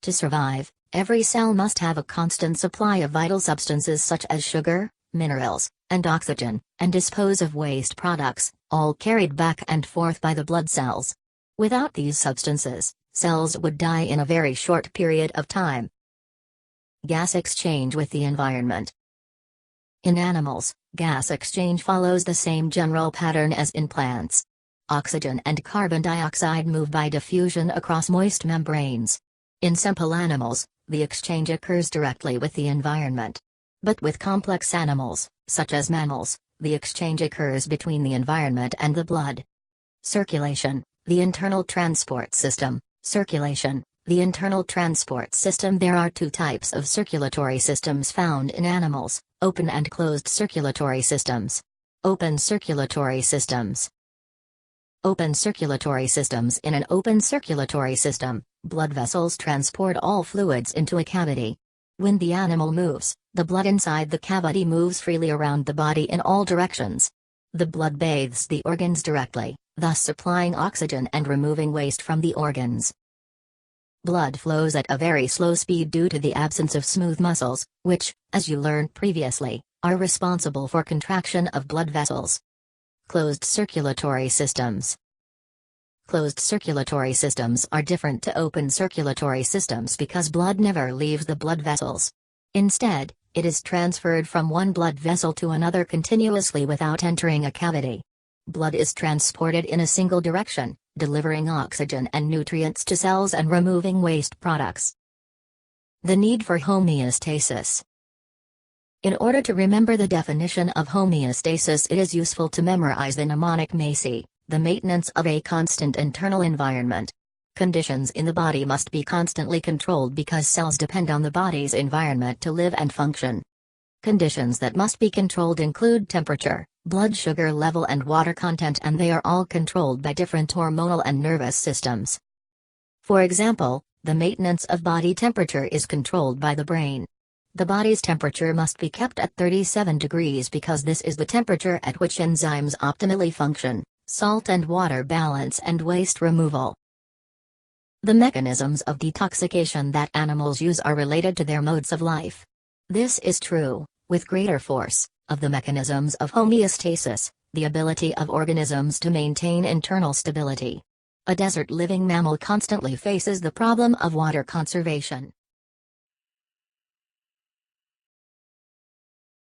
To survive, every cell must have a constant supply of vital substances such as sugar, minerals, and oxygen, and dispose of waste products, all carried back and forth by the blood cells. Without these substances, cells would die in a very short period of time. Gas exchange with the environment. In animals, gas exchange follows the same general pattern as in plants. Oxygen and carbon dioxide move by diffusion across moist membranes. In simple animals, the exchange occurs directly with the environment. But with complex animals, such as mammals, the exchange occurs between the environment and the blood. Circulation, the internal transport system. Circulation, the internal transport system. There are two types of circulatory systems found in animals: open and closed circulatory systems. Open circulatory systems. Open circulatory systems. In an open circulatory system, blood vessels transport all fluids into a cavity. When the animal moves, the blood inside the cavity moves freely around the body in all directions. The blood bathes the organs directly, thus supplying oxygen and removing waste from the organs. Blood flows at a very slow speed due to the absence of smooth muscles, which, as you learned previously, are responsible for contraction of blood vessels. Closed circulatory systems. Closed circulatory systems are different to open circulatory systems because blood never leaves the blood vessels. Instead, it is transferred from one blood vessel to another continuously without entering a cavity. Blood is transported in a single direction, delivering oxygen and nutrients to cells and removing waste products. The need for homeostasis. In order to remember the definition of homeostasis, it is useful to memorize the mnemonic MACI, the maintenance of a constant internal environment. Conditions in the body must be constantly controlled because cells depend on the body's environment to live and function. Conditions that must be controlled include temperature, blood sugar level and water content, and they are all controlled by different hormonal and nervous systems. For example, the maintenance of body temperature is controlled by the brain. The body's temperature must be kept at 37 degrees because this is the temperature at which enzymes optimally function, salt and water balance, and waste removal. The mechanisms of detoxification that animals use are related to their modes of life. This is true, with greater force, of the mechanisms of homeostasis, the ability of organisms to maintain internal stability. A desert-living mammal constantly faces the problem of water conservation.